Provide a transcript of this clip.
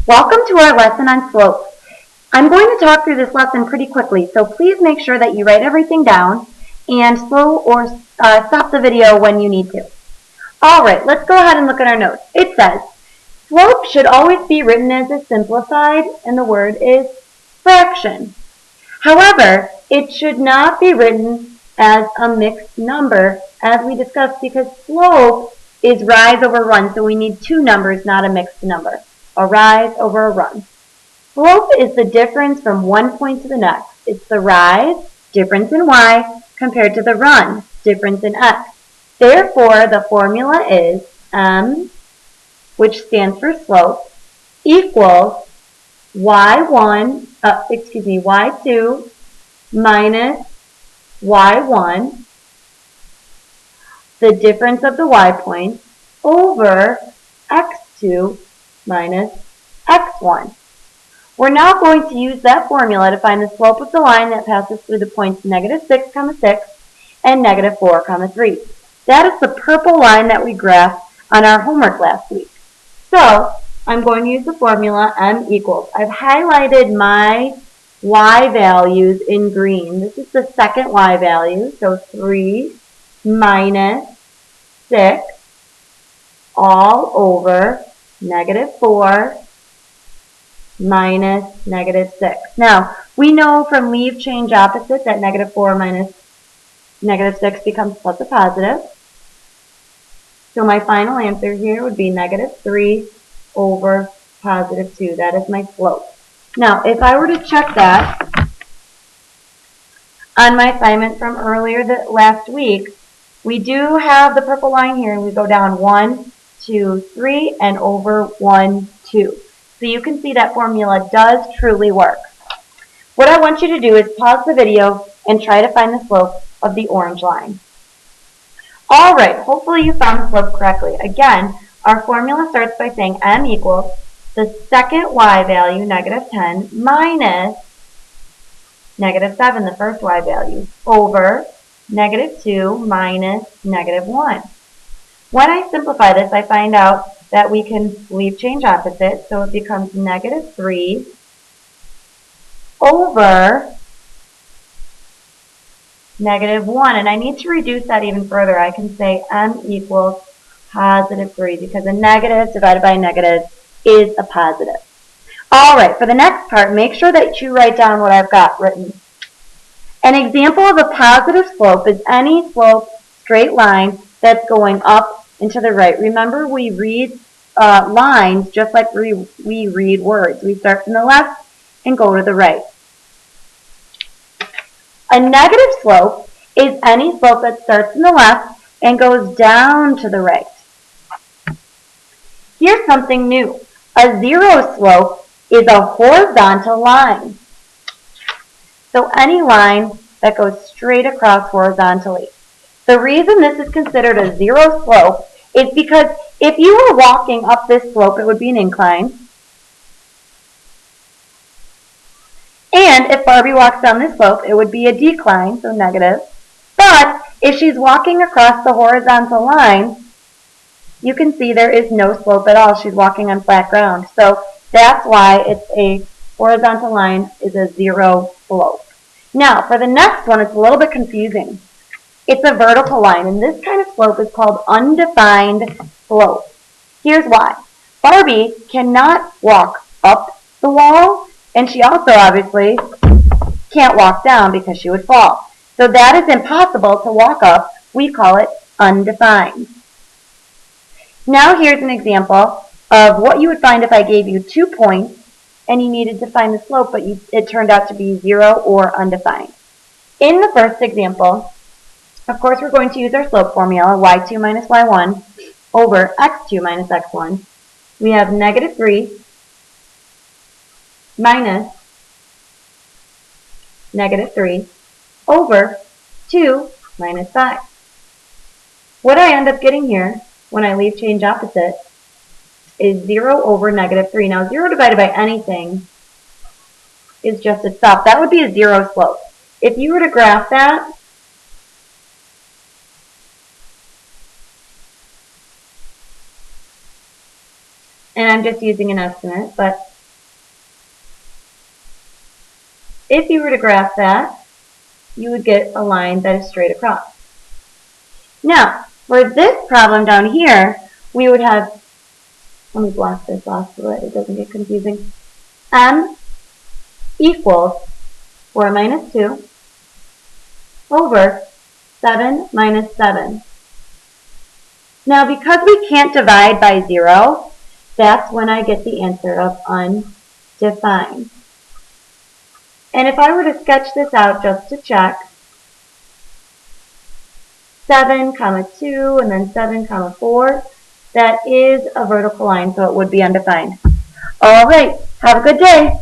Welcome to our lesson on slopes. I'm going to talk through this lesson pretty quickly, so please make sure that you write everything down and slow or stop the video when you need to. Alright, let's go ahead and look at our notes. It says, slope should always be written as a simplified, and the word is fraction. However, it should not be written as a mixed number, as we discussed, because slope is rise over run, so we need two numbers, not a mixed number. A rise over a run. Slope is the difference from one point to the next. It's the rise, difference in y, compared to the run, difference in x. Therefore, the formula is m, which stands for slope, equals y2 minus y1, the difference of the y points, over x2 minus x1. We're now going to use that formula to find the slope of the line that passes through the points -6, 6 and -4, 3. That is the purple line that we graphed on our homework last week. So I'm going to use the formula m equals. I've highlighted my y values in green. This is the second y value, so 3 minus 6 all over -4 minus -6. Now, we know from leave change opposite that -4 minus -6 becomes plus a positive. So my final answer here would be -3 over +2. That is my slope. Now, if I were to check that on my assignment from earlier last week, we do have the purple line here, and we go down 1, 2, 3, and over 1, 2. So you can see that formula does truly work. What I want you to do is pause the video and try to find the slope of the orange line. Alright, hopefully you found the slope correctly. Again, our formula starts by saying m equals the second y value, -10, minus -7, the first y value, over -2 minus -1. When I simplify this, I find out that we can leave change opposite, so it becomes -3 over -1. And I need to reduce that even further. I can say m equals +3 because a negative divided by a negative is a positive. Alright, for the next part, make sure that you write down what I've got written. An example of a positive slope is any slope straight line that's going up and to the right. Remember, we read lines just like we read words. We start from the left and go to the right. A negative slope is any slope that starts from the left and goes down to the right. Here's something new. A zero slope is a horizontal line. So any line that goes straight across horizontally. The reason this is considered a zero slope is because if you were walking up this slope, it would be an incline. And if Barbie walks down this slope, it would be a decline, so negative. But if she's walking across the horizontal line, you can see there is no slope at all. She's walking on flat ground. So that's why it's a horizontal line is a zero slope. Now, for the next one, it's a little bit confusing. It's a vertical line, and this kind of slope is called undefined slope. Here's why. Barbie cannot walk up the wall, and she also obviously can't walk down because she would fall. So that is impossible to walk up. We call it undefined. Now here's an example of what you would find if I gave you 2 points and you needed to find the slope, but it turned out to be 0 or undefined. In the first example, of course, we're going to use our slope formula, y2 minus y1 over x2 minus x1. We have -3 minus -3 over 2 minus 5. What I end up getting here when I leave change opposite is 0 over -3. Now, 0 divided by anything is just itself. That would be a zero slope. If you were to graph that, and I'm just using an estimate, but if you were to graph that, you would get a line that is straight across. Now, for this problem down here, we would have, let me block this off so that it doesn't get confusing, m equals 4 minus 2 over 7 minus 7. Now, because we can't divide by 0, that's when I get the answer of undefined. And if I were to sketch this out just to check, 7, 2, and then 7, 4, that is a vertical line, so it would be undefined. All right, have a good day.